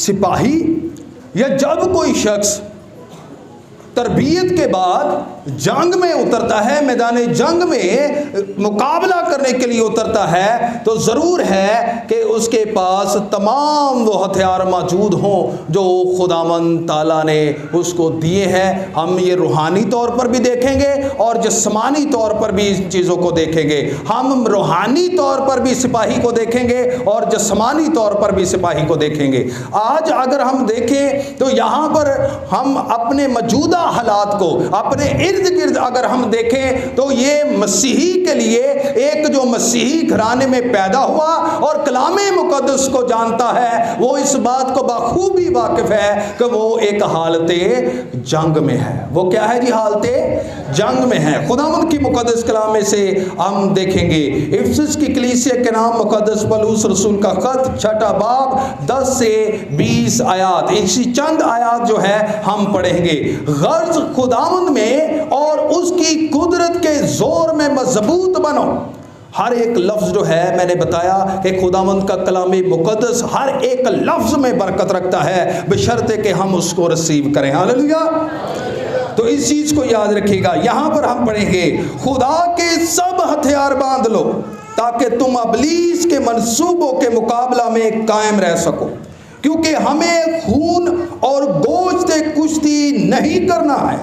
सिपाही या जब कोई शख्स तरबियत के बाद जंग में उतरता है, मैदान जंग में मुकाबला करने के लिए उतरता है, तो ज़रूर है कि उसके पास तमाम वो हथियार मौजूद हों जो खुदावंद ताला ने उसको दिए हैं। हम ये रूहानी तौर पर भी देखेंगे और जिस्मानी तौर पर भी इन चीज़ों को देखेंगे। हम रूहानी तौर पर भी सिपाही को देखेंगे और जिस्मानी तौर पर भी सिपाही को देखेंगे। आज अगर हम देखें तो यहाँ पर हम अपने मौजूदा हालात को अपने इर्द गिर्द अगर हम देखें तो ये मसीही के लिए एक जो मसीही घराने में पैदा हुआ और कलामे मुकद्दस को जानता है, वो इस बात को बखूबी वाकिफ है कि वो एक हालते जंग में है। वो क्या है जी? हालते जंग में है। खुदावंद की मुकद्दस कलाम में से हम देखेंगे इफिसुस की कलीसिया के नाम मुकद्दस पौलुस रसूल का खत 6 बाब 10 से 20 आयात, इसी चंद आयात जो है हम पढ़ेंगे। गर्ज खुदावंद में और उसकी कुदरत के जोर में मजबूत बनो। हर एक लफ्ज़ जो है, मैंने बताया कि खुदावंद का कलामी मुकद्दस हर एक लफ्ज़ में बरकत रखता है, बशर्ते कि हम उसको रिसीव करें। हालेलुया। तो इस चीज़ को याद रखिएगा। यहाँ पर हम पढ़ेंगे खुदा के सब हथियार बांध लो ताकि तुम अबलीस के मंसूबों के मुकाबला में कायम रह सको, क्योंकि हमें खून और गोश्त से कुश्ती नहीं करना है,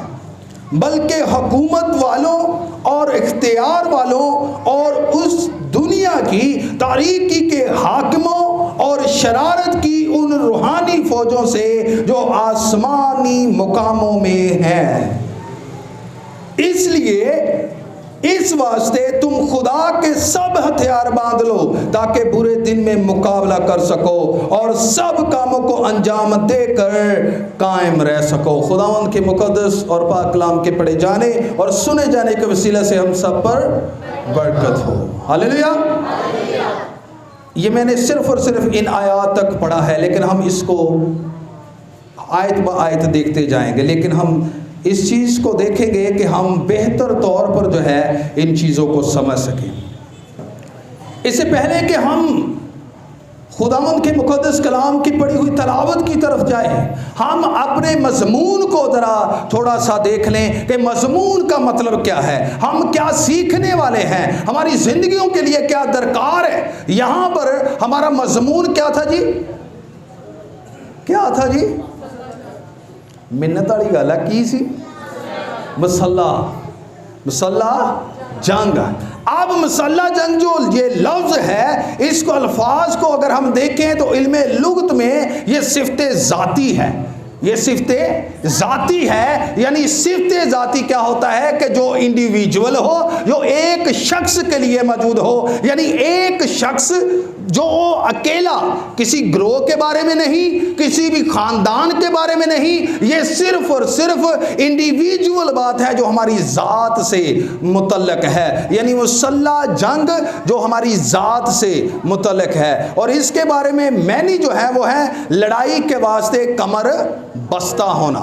बल्कि हुकूमत वालों और इख्तियार वालों और उस दुनिया की तारीकी के हाकिमों और शरारत की उन रूहानी फौजों से जो आसमानी मुकामों में है। इसलिए इस वास्ते तुम खुदा के सब हथियार बांध लो ताकि बुरे दिन में मुकाबला कर सको और सब कामों को अंजाम देकर कायम रह सको। खुदावंद के मुकद्दस और पाक कलाम के पढ़े जाने और सुने जाने के वसीले से हम सब पर बरकत हो। हालेलुया। ये मैंने सिर्फ और सिर्फ इन आयत तक पढ़ा है, लेकिन हम इसको आयत ब आयत देखते जाएंगे, लेकिन हम इस चीज़ को देखेंगे कि हम बेहतर तौर पर जो है इन चीज़ों को समझ सकें। इससे पहले कि हम खुदावंद के मुकद्दस कलाम की पढ़ी हुई तलावत की तरफ जाएं, हम अपने मज़मून को ज़रा थोड़ा सा देख लें कि मज़मून का मतलब क्या है, हम क्या सीखने वाले हैं, हमारी ज़िंदगियों के लिए क्या दरकार है। यहाँ पर हमारा मज़मून क्या था जी? क्या था जी? मिन्नत वाली गल है की सी? मसल्ला, मसल्ला जंग। अब मसल्ला जंग जो ये लफ्ज़ है, इसको अल्फाज को अगर हम देखें तो इल्मे लुगत में ये सिफ्ते ज़ाती है। ये सिफ्ते ज़ाती है, यानी सिफ्ते ज़ाती क्या होता है कि जो इंडिविजुअल हो, जो एक शख्स के लिए मौजूद हो, यानी एक शख्स जो अकेला, किसी ग्रोह के बारे में नहीं, किसी भी ख़ानदान के बारे में नहीं, ये सिर्फ और सिर्फ इंडिविजुअल बात है जो हमारी ज़ात से मुतल्लक है, यानी मुसल्ला जंग जो हमारी ज़ात से मुतल्लक है। और इसके बारे में मैंने जो है वो है लड़ाई के वास्ते कमर बस्ता होना।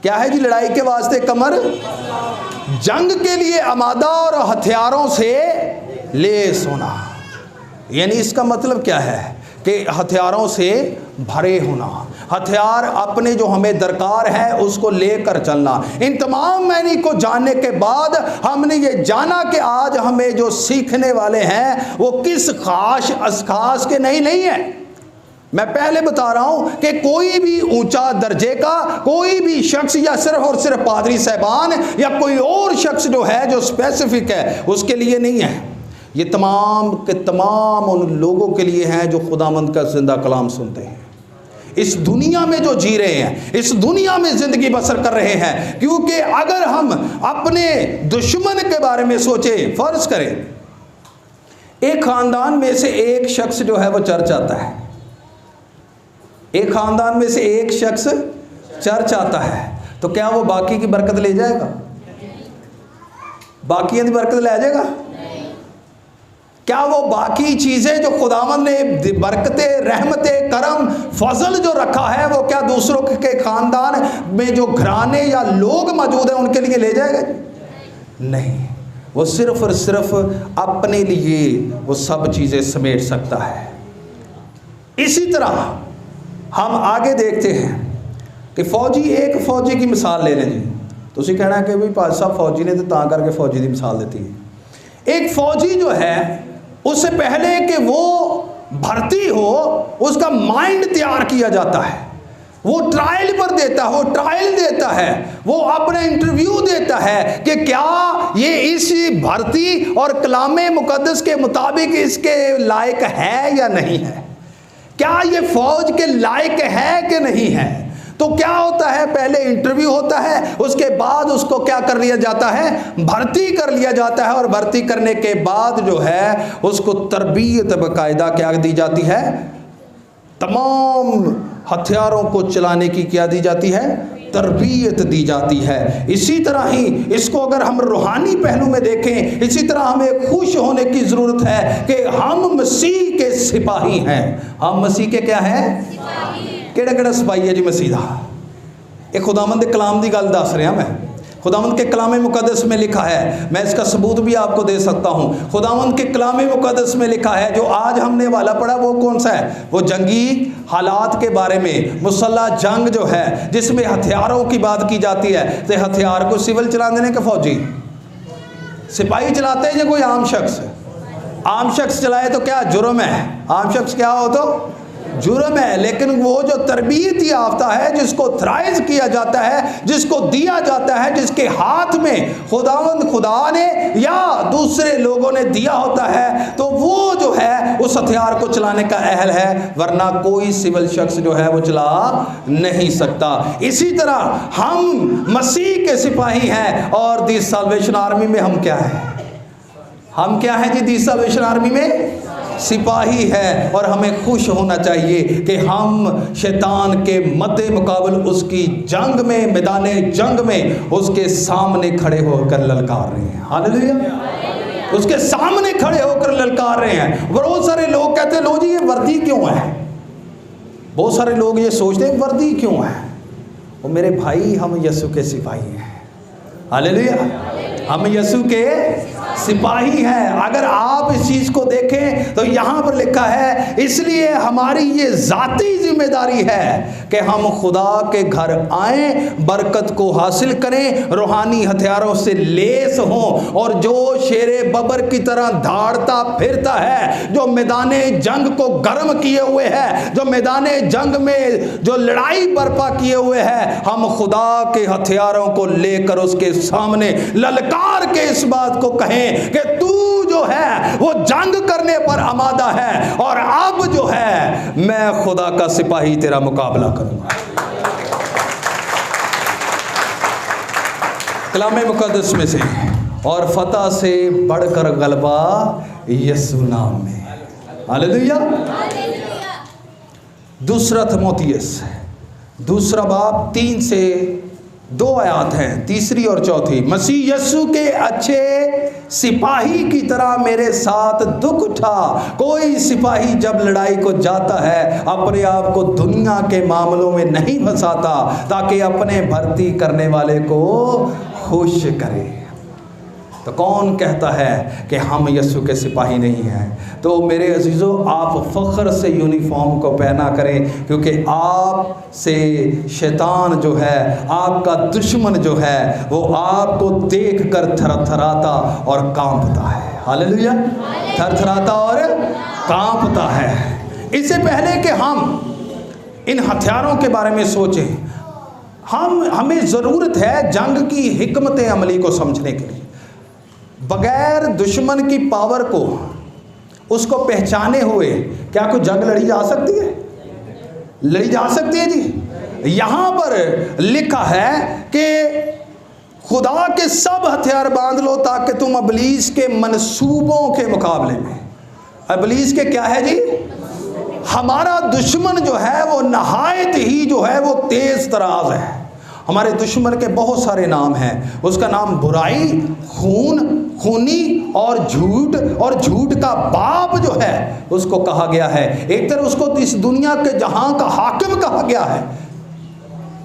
क्या है जी? लड़ाई के वास्ते कमर, जंग के लिए आमादा और हथियारों से लेस होना। यानी इसका मतलब क्या है कि हथियारों से भरे होना, हथियार अपने जो हमें दरकार है उसको लेकर चलना। इन तमाम मैनी को जानने के बाद हमने ये जाना कि आज हमें जो सीखने वाले हैं वो किस खास के नहीं है। मैं पहले बता रहा हूं कि कोई भी ऊंचा दर्जे का कोई भी शख्स या सिर्फ और सिर्फ पादरी साहबान या कोई और शख्स जो है जो स्पेसिफिक है उसके लिए नहीं है। ये तमाम के तमाम उन लोगों के लिए हैं जो खुदावंद का जिंदा कलाम सुनते हैं, इस दुनिया में जो जी रहे हैं, इस दुनिया में ज़िंदगी बसर कर रहे हैं। क्योंकि अगर हम अपने दुश्मन के बारे में सोचें, फ़र्ज़ करें एक ख़ानदान में से एक शख्स जो है वो चर्च आता है, एक ख़ानदान में से एक शख्स चर्च आता है, तो क्या वो बाकी की बरकत ले जाएगा? बाकी की बरकत ले जाएगा? क्या वो बाकी चीज़ें जो खुदावंद ने बरकतें, रहमतें, करम, फजल जो रखा है वो क्या दूसरों के ख़ानदान में जो घराने या लोग मौजूद हैं उनके लिए ले जाएगा? नहीं, वो सिर्फ और सिर्फ अपने लिए वो सब चीज़ें समेट सकता है। इसी तरह हम आगे देखते हैं कि फौजी, एक फौजी की मिसाल ले लें जी। तुसी कहना कि भी पास साहब फौजी ने तो ता करके फौजी की मिसाल देती है। एक फौजी जो है उससे पहले कि वो भर्ती हो उसका माइंड तैयार किया जाता है, वो ट्रायल पर देता है, वो ट्रायल देता है, वो अपना इंटरव्यू देता है कि क्या ये इस भर्ती और कलामे मुकद्दस के मुताबिक इसके लायक है या नहीं है, क्या ये फौज के लायक है कि नहीं है। तो क्या होता है, पहले इंटरव्यू होता है, उसके बाद उसको क्या कर लिया जाता है, भर्ती कर लिया जाता है, और भर्ती करने के बाद जो है उसको तरबियत बाकायदा क्या दी जाती है, तमाम हथियारों को चलाने की क्या दी जाती है, तरबियत दी जाती है। इसी तरह ही इसको अगर हम रूहानी पहलू में देखें, इसी तरह हमें खुश होने की ज़रूरत है कि हम मसीह के सिपाही हैं। हम मसीह के क्या हैं, केड़ा केड़ा सिपाही है जी मसीह दा। ये खुदावंद दे कलाम की गल दस रहा मैं। खुदावंद के कलाम मुकद्दस में लिखा है, मैं इसका सबूत भी आपको दे सकता हूँ। खुदावंद के कलाम मुकद्दस में लिखा है, जो आज हमने वाला पढ़ा वो कौन सा है, वो जंगी हालात के बारे में, मुसल्ला जंग जो है जिसमें हथियारों की बात की जाती है। तो हथियार को सिविल चला देने के फौजी सिपाही चलाते हैं, जो कोई आम शख्स चलाए तो क्या जुर्म है, आम शख्स क्या हो तो जुर्म है। लेकिन वो जो तरबियत याफ्ता है, जिसको थ्राइज किया जाता है, जिसको दिया जाता है, जिसके हाथ में खुदावंद खुदा ने या दूसरे लोगों ने दिया होता है, तो वो जो है उस हथियार को चलाने का अहल है, वरना कोई सिविल शख्स जो है वो चला नहीं सकता। इसी तरह हम मसीह के सिपाही हैं, और दी साल्वेशन आर्मी में हम क्या है, हम क्या है जी, दी साल्वेशन आर्मी में सिपाही है। और हमें खुश होना चाहिए कि हम शैतान के मद्दे मुकाबल उसकी जंग में, मैदाने जंग में उसके सामने खड़े होकर ललकार रहे हैं। हालेलुया, उसके सामने खड़े होकर ललकार रहे हैं। बहुत सारे लोग कहते हैं लो जी ये वर्दी क्यों है, बहुत सारे लोग ये सोचते हैं वर्दी क्यों है। वो मेरे भाई, हम यीशु के सिपाही हैं। हालेलुया, हम यीशु के सिपाही हैं। अगर आप इस चीज़ को देखें तो यहाँ पर लिखा है, इसलिए हमारी ये ज़ाती जिम्मेदारी है कि हम खुदा के घर आएं, बरकत को हासिल करें, रूहानी हथियारों से लेस हों, और जो शेरे बबर की तरह धाड़ता फिरता है, जो मैदाने जंग को गर्म किए हुए है, जो मैदाने जंग में जो लड़ाई बर्पा किए हुए है, हम खुदा के हथियारों को लेकर उसके सामने ललकार के इस बात को कहें कि तू जो है वो जंग करने पर आमादा है, और अब जो है मैं खुदा का सिपाही तेरा मुकाबला करूंगा। कलाम मुकद्दस में से, और फतह से बढ़कर गलबा यीशु नाम में। हालेलुया। दूसरा थिमोथियुस दूसरा बाब 3 से 2 आयत हैं, तीसरी और चौथी। मसीह यीशु के अच्छे सिपाही की तरह मेरे साथ दुख उठा। कोई सिपाही जब लड़ाई को जाता है अपने आप को दुनिया के मामलों में नहीं फंसाता, ताकि अपने भर्ती करने वाले को खुश करे। तो कौन कहता है कि हम यीशु के सिपाही नहीं हैं? तो मेरे अजीज़ों, आप फ़ख्र से यूनिफॉर्म को पहना करें, क्योंकि आप से शैतान जो है, आपका दुश्मन जो है, वो आपको देखकर थरथराता और कांपता है। हालेलुया, थरथराता और कांपता है। इससे पहले कि हम इन हथियारों के बारे में सोचें, हमें ज़रूरत है जंग की हिकमत अमली को समझने के लिए। बगैर दुश्मन की पावर को, उसको पहचाने हुए क्या कोई जंग लड़ी जा सकती है? लड़ी जा सकती है जी। यहाँ पर लिखा है कि खुदा के सब हथियार बांध लो, ताकि तुम इब्लीस के मंसूबों के मुकाबले में। इब्लीस के क्या है जी? हमारा दुश्मन जो है वो नहायत ही जो है वो तेज तराज है। हमारे दुश्मन के बहुत सारे नाम हैं। उसका नाम बुराई, खूनी और झूठ, और झूठ का बाप जो है उसको कहा गया है। एक तरह उसको इस दुनिया के जहां का हाकिम कहा गया है।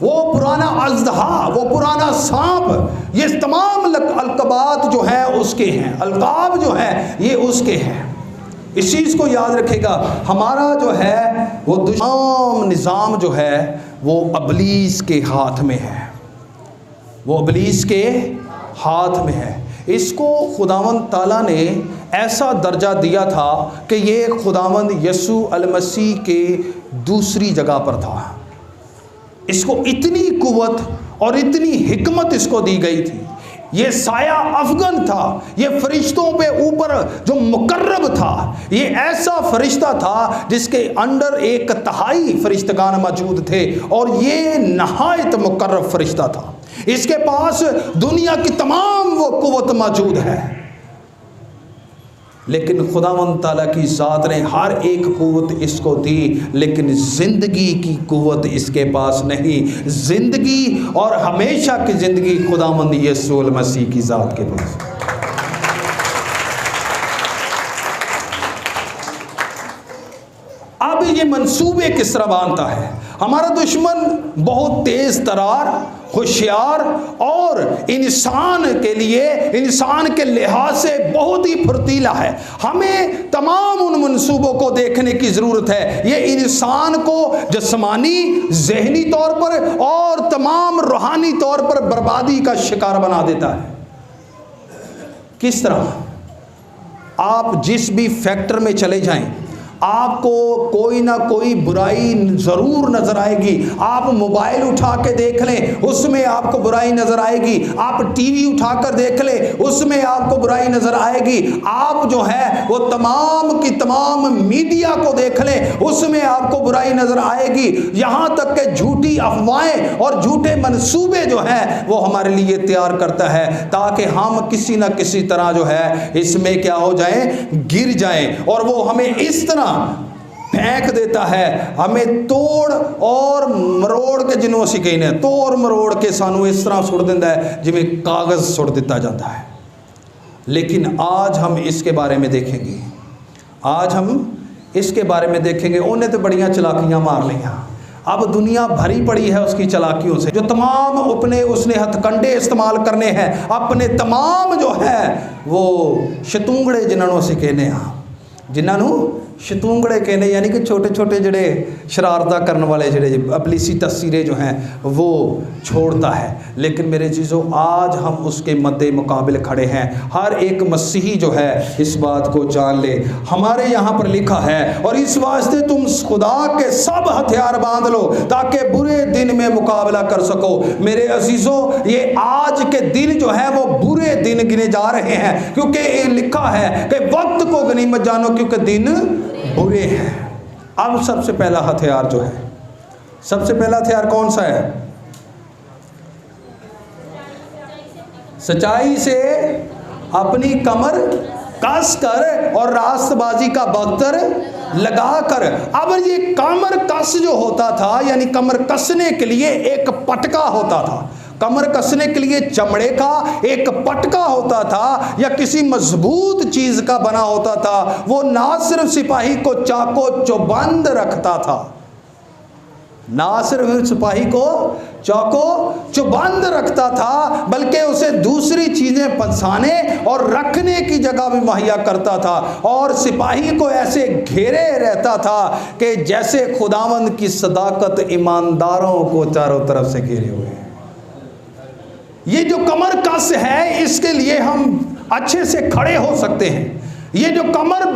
वो पुराना अजदहा, वो पुराना सांप, ये तमाम अलकबात जो हैं उसके हैं, अलकाब जो हैं ये उसके हैं। इस चीज़ को याद रखेगा। हमारा जो है वो दुश्मन निज़ाम जो है वो इब्लीस के हाथ में है, वो इब्लीस के हाथ में है। इसको खुदावंद ताला ने ऐसा दर्जा दिया था कि ये खुदावंद यीशु अल मसीह के दूसरी जगह पर था। इसको इतनी कुव्वत और इतनी हिकमत इसको दी गई थी। ये साया अफगन था, ये फरिश्तों पे ऊपर जो मुकर्रब था, ये ऐसा फरिश्ता था जिसके अंडर 1/3 फरिश्तगान मौजूद थे और ये नहायत मुकर्रब फरिश्ता था। इसके पास दुनिया की तमाम वो कुव्वत मौजूद है, लेकिन खुदावंद ताला की ज़ात ने हर एक कुव्वत इसको दी, लेकिन ज़िंदगी की कुव्वत इसके पास नहीं। ज़िंदगी और हमेशा की ज़िंदगी खुदावंद यीशु मसीह की ज़ात के पास। अब ये मंसूबे किस तरह बांधता है? हमारा दुश्मन बहुत तेज तरार, होशियार और इंसान के लिए, इंसान के लिहाज से बहुत ही फुर्तीला है। हमें तमाम उन मंसूबों को देखने की ज़रूरत है। ये इंसान को जिस्मानी, ज़हनी तौर पर और तमाम रूहानी तौर पर बर्बादी का शिकार बना देता है। किस तरह? आप जिस भी फैक्टर में चले जाएं, आपको कोई ना कोई बुराई ज़रूर नज़र आएगी। आप मोबाइल उठा के देख लें, उसमें आपको बुराई नज़र आएगी। आप टीवी उठा कर देख लें, उसमें आपको बुराई नज़र आएगी। आप जो है वो तमाम की तमाम मीडिया को देख लें, उसमें आपको बुराई नज़र आएगी। यहाँ तक कि झूठी अफवाहें और झूठे मंसूबे जो हैं वो हमारे लिए तैयार करता है, ताकि हम किसी न किसी तरह जो है इसमें क्या हो जाए, गिर जाएं। और वो हमें इस तरह फेंक देता है, हमें तोड़ और मरोड़ के, जिन्हों असी कहने तोड़ मरोड़ के सानू इस तरह सुट देता है जिवें कागज़ सुट दिता जाता है। लेकिन आज हम इसके बारे में देखेंगे, आज हम इसके बारे में देखेंगे। उन्हें तो बड़ियां चलाकियां मार लिया, अब दुनिया भरी पड़ी है उसकी चलाकियों से। जो तमाम अपने उसने हथकंडे इस्तेमाल करने हैं, अपने तमाम जो है वो शतूंगड़े जिन्होंने असी कहने हैं, जिन्होंने शतूंगड़े कहने, यानी कि छोटे छोटे जड़े शरारता करने वाले जड़े अबलीसी तस्वीरें जो हैं वो छोड़ता है। लेकिन मेरे चीज़ों, आज हम उसके मद्दे मुकाबिल खड़े हैं। हर एक मसीही जो है इस बात को जान ले। हमारे यहाँ पर लिखा है, और इस वास्ते तुम खुदा के सब हथियार बांध लो ताकि बुरे दिन में मुकाबला कर सको। मेरे अजीज़ों, ये आज के दिन जो है वो बुरे दिन गिने जा रहे हैं, क्योंकि ये लिखा है कि वक्त को गनीमत जानो क्योंकि दिन बुरे हैं। अब सबसे पहला हथियार जो है, सबसे पहला हथियार कौन सा है? सच्चाई से अपनी कमर कस कर और रास्तबाजी का बख्तर लगा कर। अब ये कमर कस जो होता था, यानी कमर कसने के लिए एक पटका होता था। कमर कसने के लिए चमड़े का एक पटका होता था या किसी मजबूत चीज का बना होता था। वो ना सिर्फ सिपाही को चाको चौबंद रखता था, ना सिर्फ सिपाही को चाको चौबंद रखता था, बल्कि उसे दूसरी चीजें पसाने और रखने की जगह भी मुहैया करता था। और सिपाही को ऐसे घेरे रहता था कि जैसे खुदावंद की सदाकत ईमानदारों को चारों तरफ से घेरे हुए। ये जो कमर कस है, इसके लिए हम अच्छे से खड़े हो सकते हैं। ये जो कमर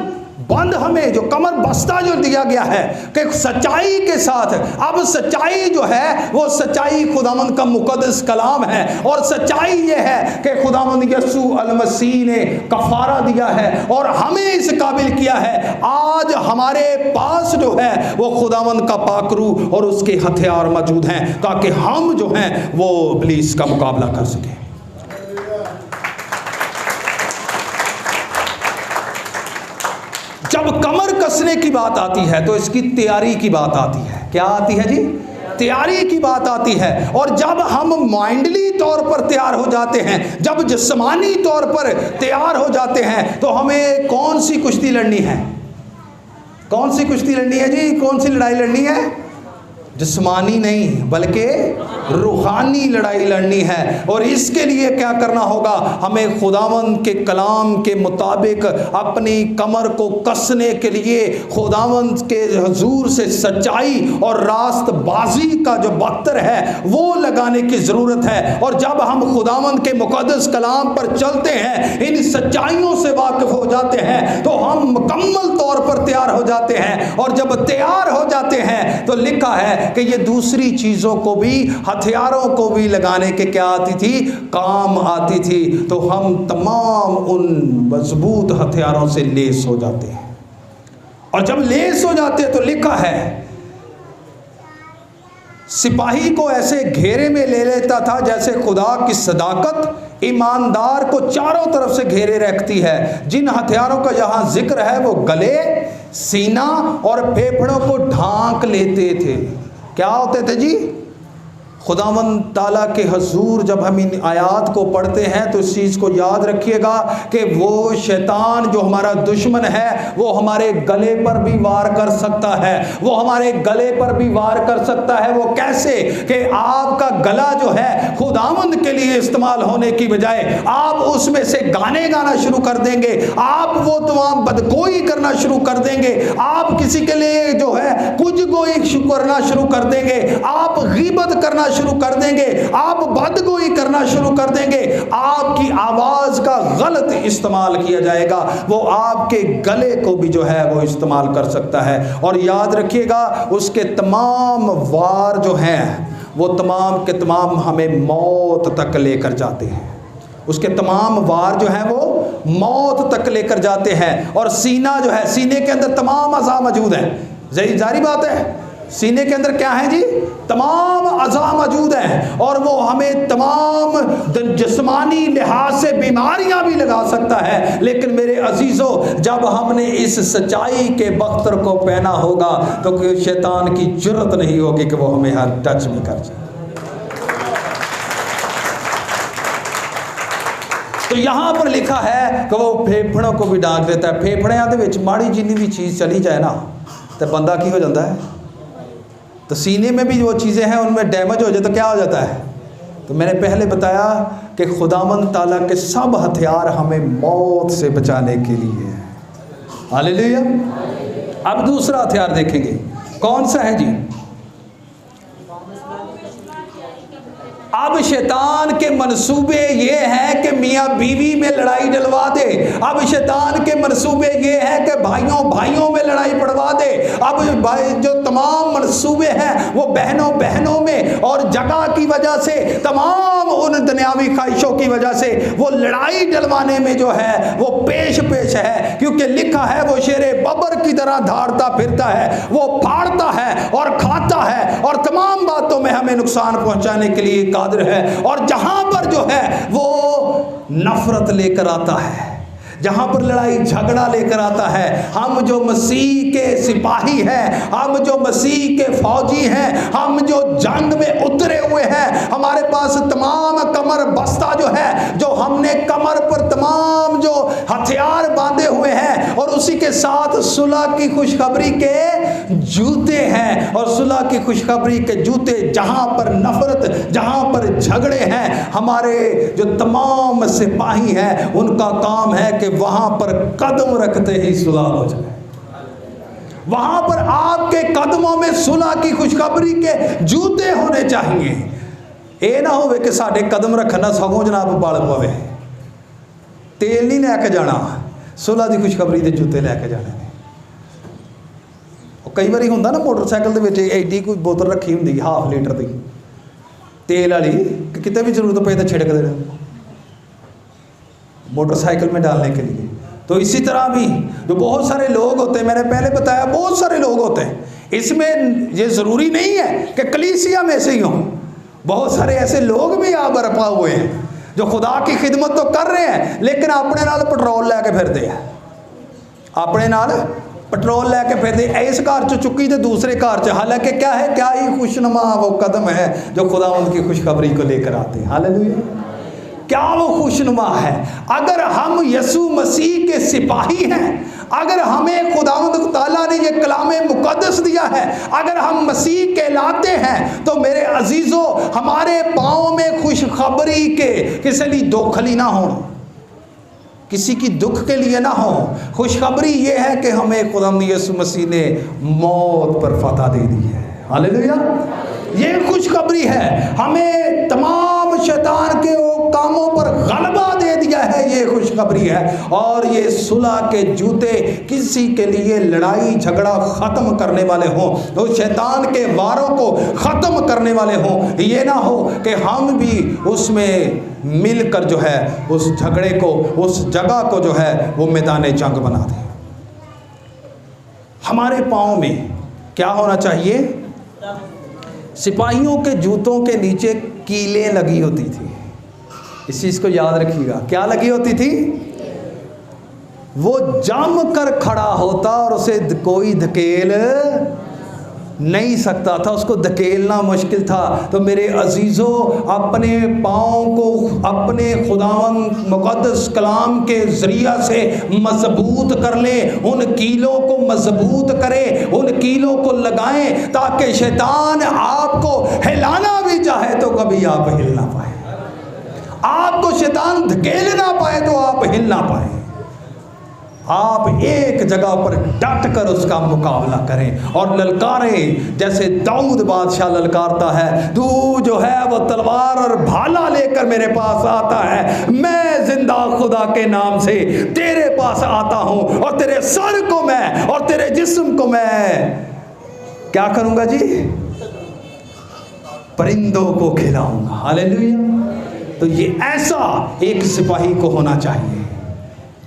बंद, हमें जो कमर बस्ता जो दिया गया है कि सच्चाई के साथ, अब सच्चाई जो है वो सच्चाई खुदावंद का मुकद्दस कलाम है। और सच्चाई ये है कि खुदावंद यीशु अल मसीह ने कफारा दिया है और हमें इस काबिल किया है। आज हमारे पास जो है वो खुदावंद का पाकरू और उसके हथियार मौजूद हैं, ताकि हम जो हैं वो इब्लीस का मुकाबला कर सकें। जब कमर कसने की बात आती है तो इसकी तैयारी की बात आती है। क्या आती है जी? तैयारी की बात आती है। और जब हम माइंडली तौर पर तैयार हो जाते हैं, जब जिस्मानी तौर पर तैयार हो जाते हैं, तो हमें कौन सी कुश्ती लड़नी है? कौन सी कुश्ती लड़नी है जी? कौन सी लड़ाई लड़नी है? जिस्मानी नहीं बल्कि रूहानी लड़ाई लड़नी है। और इसके लिए क्या करना होगा, हमें खुदावंद के कलाम के मुताबिक अपनी कमर को कसने के लिए खुदावंद के हुजूर से सच्चाई और रास्तबाजी का जो बख्तर है वो लगाने की ज़रूरत है। और जब हम खुदावंद के मुक़द्दस कलाम पर चलते हैं, इन सच्चाइयों से वाकिफ हो जाते हैं, तो हम मुकम्मल तौर पर तैयार हो जाते हैं। और जब तैयार हो जाते हैं तो लिखा है कि ये दूसरी चीज़ों को भी, हथियारों को भी लगाने के क्या आती थी, काम आती थी। तो हम तमाम उन मजबूत हथियारों से लेस हो जाते हैं। और जब लेस हो जाते हैं तो लिखा है सिपाही को ऐसे घेरे में ले लेता था जैसे खुदा की सदाकत ईमानदार को चारों तरफ से घेरे रखती है। जिन हथियारों का यहाँ जिक्र है वो गले, सीना और फेफड़ों को ढांक लेते थे। क्या होते थे जी? खुदावंद ताला के हुजूर जब हम इन आयात को पढ़ते हैं तो इस चीज़ को याद रखिएगा कि वो शैतान जो हमारा दुश्मन है वो हमारे गले पर भी वार कर सकता है। वो हमारे गले पर भी वार कर सकता है। वो कैसे कि आपका गला जो है खुदावंद के लिए इस्तेमाल होने की बजाय आप उसमें से गाने गाना शुरू कर देंगे, आप वो तमाम बदगोई करना शुरू कर देंगे, आप किसी के लिए जो है कुछ गोई करना शुरू कर देंगे, आप गीबत करना शुरू कर देंगे, आप बदगोई करना शुरू कर देंगे, आपकी आवाज का गलत इस्तेमाल किया जाएगा। वो आपके गले को भी जो है वो इस्तेमाल कर सकता है। और याद रखिएगा उसके तमाम वार जो हैं वो तमाम के तमाम हमें मौत तक लेकर जाते हैं। उसके तमाम वार जो हैं वो मौत तक लेकर जाते हैं। और सीना जो है, सीने के अंदर तमाम अज़ा मौजूद है। जारी बात है, सीने के अंदर क्या है जी? तमाम अज़ा मौजूद हैं। और वो हमें तमाम जिस्मानी लिहाज से बीमारियां भी लगा सकता है। लेकिन मेरे अजीज़ों, जब हमने इस सच्चाई के बख्तर को पहना होगा तो शैतान की जुर्रत नहीं होगी कि वो हमें हर टच भी कर जाए। तो यहाँ पर लिखा है कि वो फेफड़ों को भी डांक देता है। फेफड़ियां दे विच माड़ी जिन्नी भी चीज़ चली जाए ना तो बंदा की हो जाता है। तो सीने में भी जो चीज़ें हैं उनमें डैमेज हो जाए तो क्या हो जाता है? तो मैंने पहले बताया कि खुदावंद ताला के सब हथियार हमें मौत से बचाने के लिए हैं। हालेलुया। अब दूसरा हथियार देखेंगे, कौन सा है जी? अब शैतान के मंसूबे ये हैं कि मियाँ बीवी में लड़ाई डलवा दे। अब शैतान के मंसूबे ये हैं कि भाइयों भाइयों में लड़ाई पड़वा दे। अब भाई जो तमाम मंसूबे हैं वो बहनों बहनों में और जगह की वजह से, तमाम उन दुनियावी ख्वाहिशों की वजह से वो लड़ाई डलवाने में जो है वो पेश है। क्योंकि लिखा है वो शेरे बबर की तरह धाड़ता फिरता है, वो फाड़ता है और खाता है और तमाम बातों में हमें नुकसान पहुंचाने के लिए कादिर है। और जहां पर जो है वो नफरत लेकर आता है, जहां पर लड़ाई झगड़ा लेकर आता है, हम जो मसीह के सिपाही हैं, हम जो मसीह के फौजी हैं, हम जो जंग में उतरे हुए हैं, हमारे पास तमाम कमर बस्ता जो है, जो हमने कमर पर तमाम जो हथियार बांधे हुए हैं और उसी के साथ सुलह की खुशखबरी के जूते हैं। और सुलह की खुशखबरी के जूते, जहां पर नफरत, जहां पर झगड़े हैं, हमारे जो तमाम सिपाही हैं उनका काम है कि वहां पर कदम रखते ही सुलह हो जाए। वहां पर आपके कदमों में सुलह की खुशखबरी के जूते होने चाहिए। ये ना हो कि साडे कदम रखना सगों जनाब बल पवे, तेल नहीं लैके जाना, सुलह की खुशखबरी के जूते लैके जाने। कई बार होंगे ना मोटरसाइकिल के एडी कोई बोतल रखी होंगी हाफ लीटर की तेल वाली, कितने भी जरूरत पे तो छिड़क देना मोटरसाइकिल में डालने के लिए। तो इसी तरह भी जो बहुत सारे लोग होते हैं, मैंने पहले बताया बहुत सारे लोग होते हैं, इसमें ये ज़रूरी नहीं है कि कलीसिया में से ही हों। बहुत सारे ऐसे लोग भी यहाँ बरपा हुए हैं जो खुदा की खिदमत तो कर रहे हैं लेकिन अपने नाल पेट्रोल लैके फिरते हैं, अपने नाल पेट्रोल लैके फिरते इस घर च चुकी तो दूसरे घर च। हालांकि क्या है, क्या ही खुशनुमा वो कदम है जो खुदावंद की खुशखबरी को लेकर आते हैं। हालेलुया। क्या वो खुशनुमा है। अगर हम यसू मसीह के सिपाही हैं, अगर हमें खुदावंद ताला ने ये कलामे मुकद्दस दिया है, अगर हम मसीह कहलाते हैं, तो मेरे अजीजों हमारे पाँव में खुशखबरी के किसी लिए दोखली ना हो, किसी की दुख के लिए ना हो। खुशखबरी ये है कि हमें खुदावंद यीशु मसीह ने मौत पर फतह दे दी है। हालेलुया, ये खुशखबरी है। हमें तमाम शैतान के कामों पर गलबा दे दिया है, ये खुशखबरी है। और ये सुलह के जूते किसी के लिए लड़ाई झगड़ा खत्म करने वाले हों, तो शैतान के वारों को खत्म करने वाले हों। ये ना हो कि हम भी उसमें मिलकर जो है उस झगड़े को, उस जगह को जो है वो मैदान जंग बना दें। हमारे पाँव में क्या होना चाहिए? सिपाहियों के जूतों के नीचे कीलें लगी होती थी। इस चीज़ को याद रखिएगा। क्या लगी होती थी? वो जम कर खड़ा होता और उसे कोई धकेल नहीं सकता था, उसको धकेलना मुश्किल था। तो मेरे अजीज़ों, अपने पाँव को अपने खुदावंद मुक़द्दस कलाम के ज़रिया से मजबूत कर लें, उन कीलों को मजबूत करें, उन कीलों को लगाएं, ताकि शैतान आपको हिलाना भी चाहे तो कभी आप हिल ना पाए, आपको शैतान धकेल ना पाए तो आप हिल ना पाए। आप एक जगह पर डट कर उसका मुकाबला करें और ललकारें, जैसे दाऊद बादशाह ललकारता है, तू जो है वो तलवार और भाला लेकर मेरे पास आता है, मैं जिंदा खुदा के नाम से तेरे पास आता हूं और तेरे सर को मैं और तेरे जिस्म को मैं क्या करूंगा जी? परिंदों को खिलाऊंगा। हालेलुया। तो ये ऐसा एक सिपाही को होना चाहिए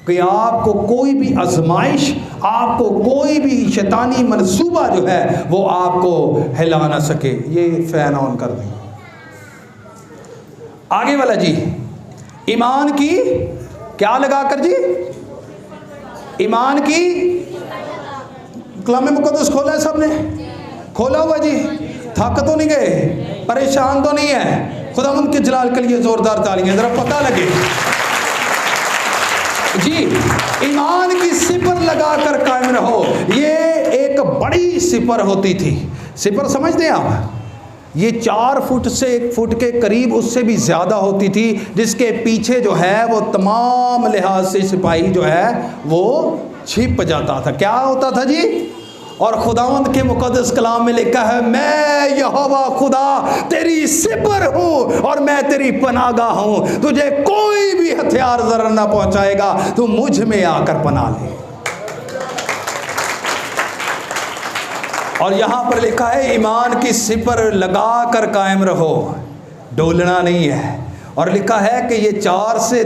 कि आपको कोई भी आजमाइश, आपको कोई भी शैतानी मनसूबा जो है वो आपको हिला ना सके। ये फैन ऑन कर दें। आगे वाला जी, ईमान की क्या लगाकर जी? ईमान की कलाम मुकद्दस खोला है सबने? खोला हुआ जी? थक तो नहीं गए? परेशान तो नहीं है? खुदावंद के जलाल के लिए जोरदार तालियां, जरा पता लगे जी। ईमान की सिपर लगाकर कायम रहो। ये एक बड़ी सिपर होती थी। सिपर समझते हैं आप? ये 4 फुट से 1 फुट के करीब, उससे भी ज़्यादा होती थी, जिसके पीछे जो है वो तमाम लिहाज से सिपाही जो है वो छिप जाता था। क्या होता था जी? और खुदावंद के मुकद्दस कलाम में लिखा है, मैं यहोवा खुदा तेरी सिपर हूँ और मैं तेरी पनाहगाह हूँ, तुझे कोई भी हथियार जरा ना पहुँचाएगा, तू मुझ में आकर पनाह ले। और यहाँ पर लिखा है, ईमान की सिपर लगा कर कायम रहो, डोलना नहीं है। और लिखा है कि ये 4 से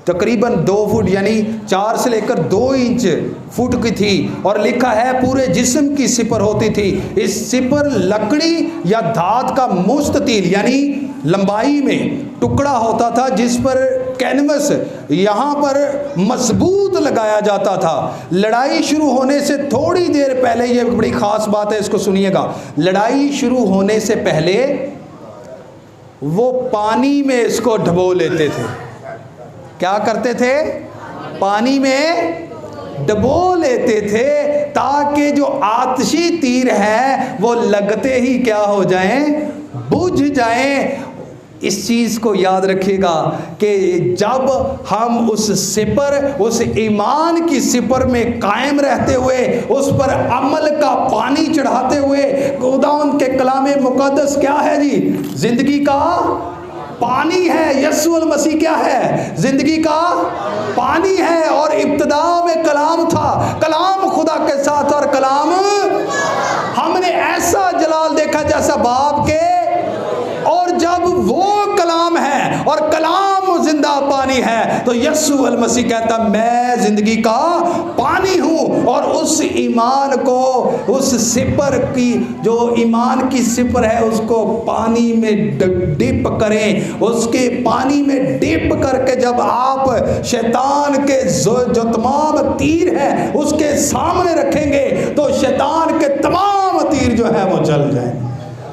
तकरीबन 2 फुट यानी 4 से लेकर 2 इंच फुट की थी। और लिखा है पूरे जिस्म की सिपर होती थी। इस सिपर लकड़ी या धात का मुस्ततील यानी लंबाई में टुकड़ा होता था, जिस पर कैनवस यहाँ पर मजबूत लगाया जाता था। लड़ाई शुरू होने से थोड़ी देर पहले, ये बड़ी ख़ास बात है, इसको सुनिएगा, लड़ाई शुरू होने से पहले वो पानी में इसको डुबो लेते थे। क्या करते थे? पानी में डुबो लेते थे, ताकि जो आतिशी तीर है वो लगते ही क्या हो जाएं? बुझ जाएं। इस चीज़ को याद रखिएगा कि जब हम उस सिपर, उस ईमान की सिपर में कायम रहते हुए, उस पर अमल का पानी चढ़ाते हुए, खुदावंद के कलामे मुकद्दस क्या है जी? जिंदगी का पानी है। यीशु मसीह क्या है? जिंदगी का पानी है। और इब्तिदा में कलाम था, कलाम खुदा के साथ, और कलाम हमने ऐसा जलाल देखा जैसा बाप के। और जब वो कलाम है और कलाम जिंदा पानी है, तो यीशु मसीह कहता, मैं जिंदगी का पानी हूँ। और उस ईमान को, उस सिपर की, जो ईमान की सिपर है, उसको पानी में डिप करें। उसके पानी में डिप करके जब आप शैतान के जो तमाम तीर हैं उसके सामने रखेंगे, तो शैतान के तमाम तीर जो है वो जल जाएंगे।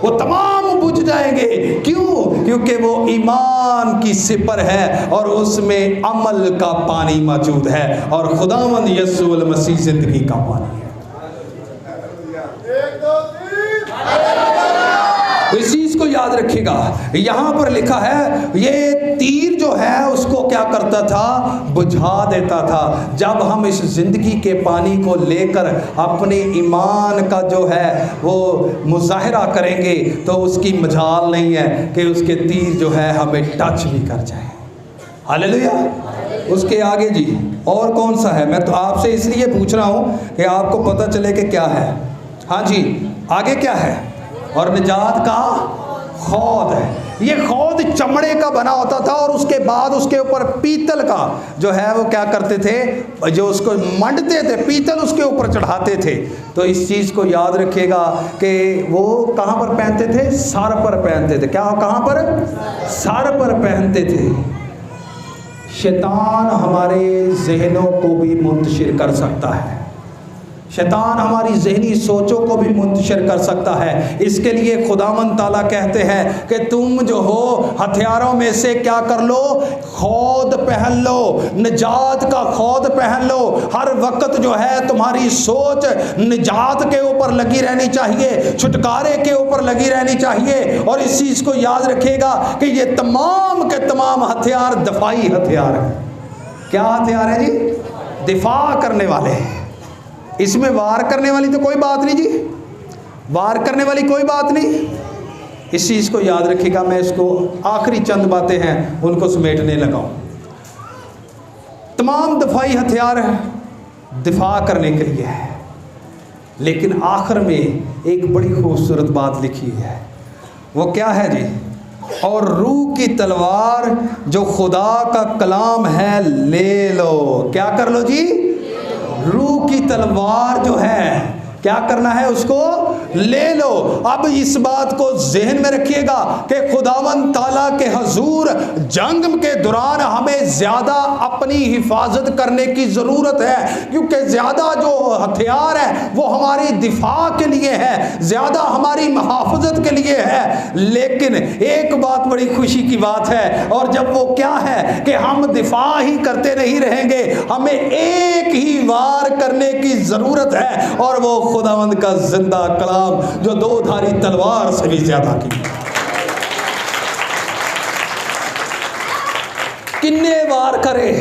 वो तमाम बुझ जाएंगे। क्यों? क्योंकि वो ईमान की सिपर है और उसमें अमल का पानी मौजूद है, और खुदावंद यीशु मसीह जिंदगी का पानी है। इस चीज को याद रखिएगा। यहां पर लिखा है ये तीर जो है उसको क्या करता था? बुझा देता था। जब हम इस जिंदगी के पानी को लेकर अपने ईमान का जो है वो मुजाहिरा करेंगे तो उसकी मजाल नहीं है कि उसके तीर जो है हमें टच भी कर जाए। हालेलुया। उसके आगे जी और कौन सा है? मैं तो आपसे इसलिए पूछ रहा हूं कि आपको पता चले कि क्या है। हाँ जी, आगे क्या है? और निजात का खौद है। ये खौद चमड़े का बना होता था और उसके बाद उसके ऊपर पीतल का जो है वो क्या करते थे, जो उसको मंडते थे, पीतल उसके ऊपर चढ़ाते थे। तो इस चीज़ को याद रखिएगा कि वो कहाँ पर पहनते थे? सर पर पहनते थे। क्या? कहाँ पर? सर पर पहनते थे। शैतान हमारे जहनों को भी मुंतशिर कर सकता है, शैतान हमारी ज़हनी सोचों को भी मुंतशिर कर सकता है। इसके लिए खुदावंद ताला कहते हैं कि तुम जो हो हथियारों में से क्या कर लो? खौद पहन लो, निजात का खौद पहन लो। हर वक्त जो है तुम्हारी सोच निजात के ऊपर लगी रहनी चाहिए, छुटकारे के ऊपर लगी रहनी चाहिए। और इस चीज़ को याद रखिएगा कि ये तमाम के तमाम हथियार दफाई हथियार हैं। क्या हथियार है जी? दिफा करने वाले हैं। इसमें वार करने वाली तो कोई बात नहीं जी, वार करने वाली कोई बात नहीं। इस चीज़ को याद रखिएगा। मैं इसको आखिरी चंद बातें हैं उनको समेटने लगा हूं। तमाम दफाई हथियार दिफा करने के लिए है, लेकिन आखिर में एक बड़ी खूबसूरत बात लिखी है। वो क्या है जी? और रूह की तलवार जो खुदा का कलाम है ले लो। क्या कर लो जी? रूह की तलवार जो है क्या करना है? उसको ले लो। अब इस बात को जहन में रखिएगा कि खुदावंद ताला के हजूर जंग के दौरान हमें ज़्यादा अपनी हिफाजत करने की ज़रूरत है, क्योंकि ज़्यादा जो हथियार है वो हमारी दिफा के लिए है, ज़्यादा हमारी मुहाफ़ज़त के लिए है। लेकिन एक बात बड़ी खुशी की बात है, और जब वो क्या है कि हम दिफा ही करते नहीं रहेंगे, हमें एक ही वार करने की ज़रूरत है, और वो खुदावंद का जिंदा कलाम जो दो धारी तलवार से भी ज्यादा की। किन्ने वार करे,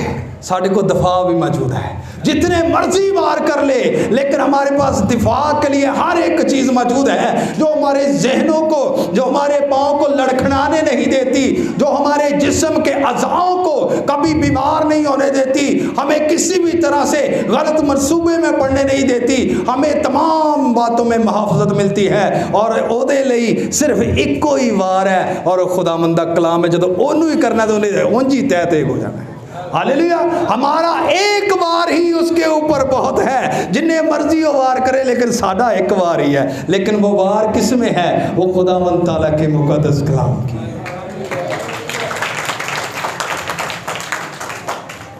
साढ़े को दफा भी मौजूद है। जितने मर्जी वार कर ले, लेकिन हमारे पास दिफा के लिए हर एक चीज मौजूद है जो हमारे जहनों को, जो हमारे पाँव को लड़खड़ाने नहीं देती, जो हमारे जिस्म के अज़ाओं को कभी बीमार नहीं होने देती, हमें किसी भी तरह से गलत मंसूबे में पड़ने नहीं देती, हमें तमाम बातों में मुहाफ़ज़त मिलती है। और ओदे लई सिर्फ इको ही वार है, और खुदावंद दा कलाम है, जो ओनू ही करना तो उंज ही तय तय हो जाना है। हालेलुया। हमारा एक बार ही उसके ऊपर बहुत है, जिन्हें मर्जी वो वार करे, लेकिन साडा एक बार ही है। लेकिन वो वार किस में है? वो खुदावंद ताला के मुक़द्दस कलाम की है।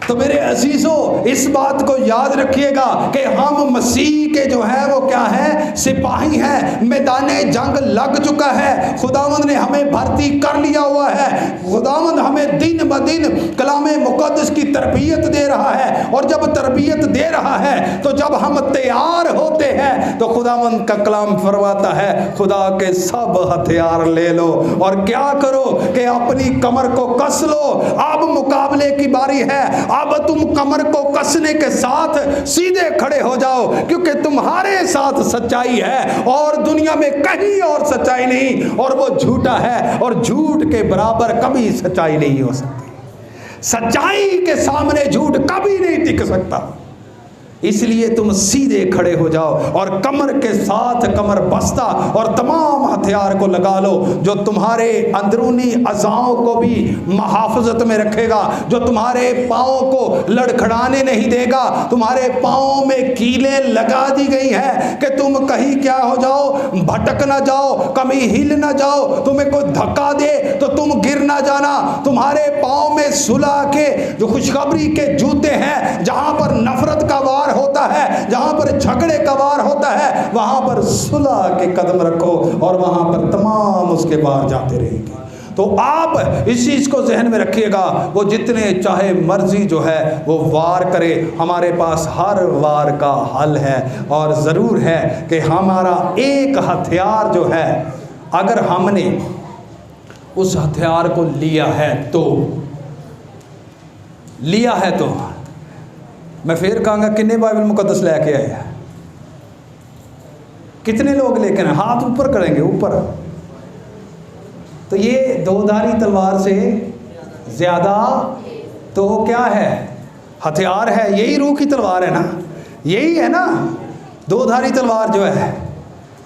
तो मेरे अजीजों, इस बात को याद रखिएगा कि हम मसीह के जो है वो क्या है? सिपाही हैं। मैदाने जंग लग चुका है, खुदावंद ने हमें भर्ती कर लिया हुआ है। खुदावंद हमें दिन ब दिन कलामे मुक़द्दस की तरबियत दे रहा है, और जब तरबियत दे रहा है तो जब हम तैयार होते हैं तो खुदावंद का कलाम फरमाता है खुदा के सब हथियार ले लो, और क्या करो कि अपनी कमर को कस लो। अब मुकाबले की बारी है। अब तुम कमर को कसने के साथ सीधे खड़े हो जाओ, क्योंकि तुम्हारे साथ सच्चाई है और दुनिया में कहीं और सच्चाई नहीं, और वो झूठा है, और झूठ के बराबर कभी सच्चाई नहीं हो सकती। सच्चाई के सामने झूठ कभी नहीं टिक सकता। इसलिए तुम सीधे खड़े हो जाओ और कमर के साथ कमर बस्ता और तमाम हथियार को लगा लो, जो तुम्हारे अंदरूनी अज़ाओं को भी मुहाफ़ज़त में रखेगा, जो तुम्हारे पाँव को लड़खड़ाने नहीं देगा। तुम्हारे पाँव में कीलें लगा दी गई हैं कि तुम कहीं क्या हो जाओ, भटक ना जाओ, कभी हिल ना जाओ, तुम्हें कोई धक्का दे तो तुम गिर ना जाना। तुम्हारे पाँव में सुलह के जो खुशखबरी के जूते हैं, जहाँ पर नफरत का वार वार होता है, जहाँ पर झगड़े का वार होता है, वहाँ पर सुलह के कदम रखो और वहाँ पर तमाम उसके वार जाते रहेंगे। तो आप इस चीज़ को जहन में रखिएगा, वो जितने चाहे मर्जी जो है वो वार करे, हमारे पास हर वार का हल है। और ज़रूर है कि हमारा एक हथियार जो है, अगर हमने उस हथियार को लिया है तो मैं फिर कहूँगा कितने बाइबल मुकद्दस लेके आए हैं? कितने लोग लेकर आए? हाथ ऊपर करेंगे, ऊपर। तो ये दोधारी तलवार से ज़्यादा तो क्या है? हथियार है। यही रूह की तलवार है ना, यही है ना दोधारी तलवार जो है,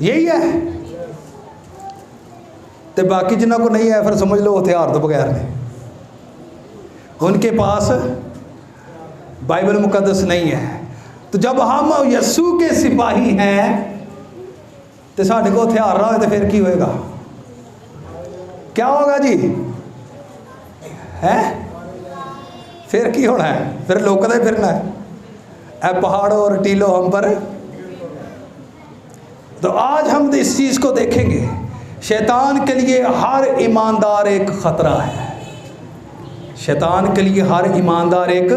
यही है। तो बाकी जिन्हों को नहीं है फिर समझ लो हथियार तो बगैर ने, उनके पास बाइबल मुकद्दस नहीं है। तो जब हम यस्सू के सिपाही हैं तो साढ़े को हथियार रहा है तो फिर की होएगा? क्या होगा जी? है फिर की होना है? फिर लोग कदे फिरना है ए पहाड़ों और टीलों हम पर। तो आज हम इस चीज़ को देखेंगे, शैतान के लिए हर ईमानदार एक ख़तरा है। शैतान के लिए हर ईमानदार एक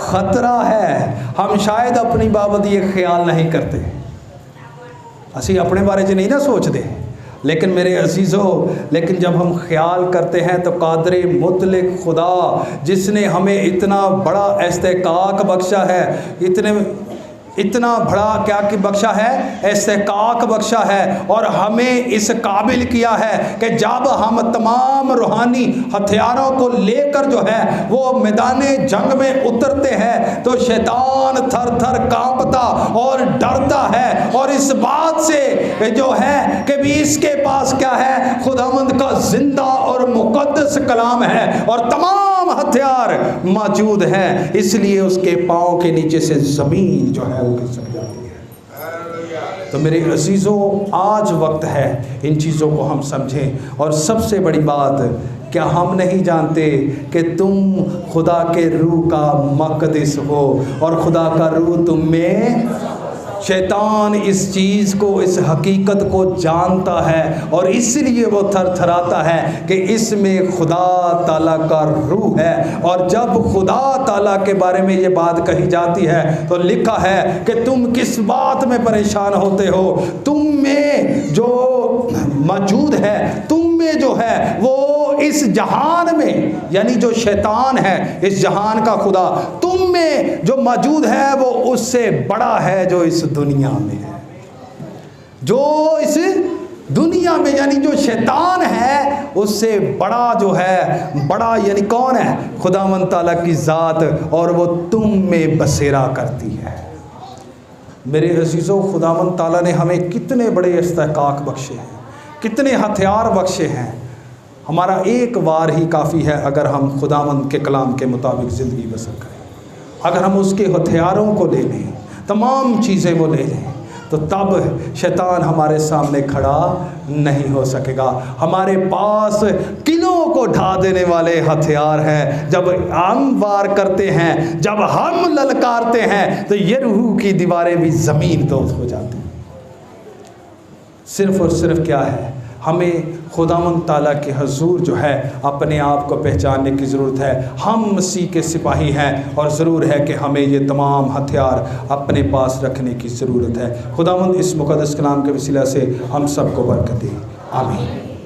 ख़तरा है। हम शायद अपनी बाबत ये ख्याल नहीं करते, असी अपने बारे में नहीं ना सोचते, लेकिन मेरे अजीज़ों, लेकिन जब हम ख्याल करते हैं तो कादरे मुतलक खुदा जिसने हमें इतना बड़ा इस्तेकाक बख्शा है, इतना बड़ा क्या कि बख्शा है, इस्तेकाक बख्शा है, और हमें इस काबिल किया है कि जब हम तमाम रूहानी हथियारों को लेकर जो है वो मैदाने जंग में उतरते हैं तो शैतान थर थर कांपता और डरता है। और इस बात से जो है कि भी इसके पास क्या है, खुदावंद का जिंदा और मुकद्दस कलाम है और तमाम हथियार मौजूद हैं, इसलिए उसके पाँव के नीचे से ज़मीन जो है वो खिसक जाती है। तो मेरे अजीज़ों, आज वक्त है इन चीज़ों को हम समझें। और सबसे बड़ी बात, क्या हम नहीं जानते कि तुम खुदा के रूह का मक़दिस हो और खुदा का रूह तुम में? शैतान इस चीज़ को, इस हकीकत को जानता है और इसलिए वो थरथराता है कि इसमें खुदा ताला का रूह है। और जब खुदा ताला के बारे में ये बात कही जाती है तो लिखा है कि तुम किस बात में परेशान होते हो, तुम में जो मौजूद है, तुम में जो है वो इस जहान में, यानी जो शैतान है इस जहान का खुदा, तुम में जो मौजूद है वो उससे बड़ा है जो इस दुनिया में है। जो इस दुनिया में यानी जो शैतान है उससे बड़ा जो है, बड़ा यानी कौन है? खुदावंद ताला की ज़ात, और वो तुम में बसेरा करती है। मेरे अजीज़ों, खुदावंद ताला ने हमें कितने बड़े इस्तेकाक बख्शे हैं, कितने हथियार बख्शे हैं। हमारा एक वार ही काफ़ी है अगर हम खुदावंद के कलाम के मुताबिक ज़िंदगी बसर करें। अगर हम उसके हथियारों को ले लें, तमाम चीज़ें वो ले लें, तो तब शैतान हमारे सामने खड़ा नहीं हो सकेगा। हमारे पास किलों को ढा देने वाले हथियार हैं। जब हम वार करते हैं, जब हम ललकारते हैं, तो ये रूह की दीवारें भी ज़मीन दोस्त हो जाती हैं। सिर्फ़ और सिर्फ क्या है, हमें खुदावंद ताला के हजूर जो है अपने आप को पहचानने की ज़रूरत है। हम मसीह के सिपाही हैं और ज़रूर है कि हमें ये तमाम हथियार अपने पास रखने की ज़रूरत है। खुदावंद इस मुक़द्दस कलाम के वसीला से हम सबको बरकत दे। आमीन।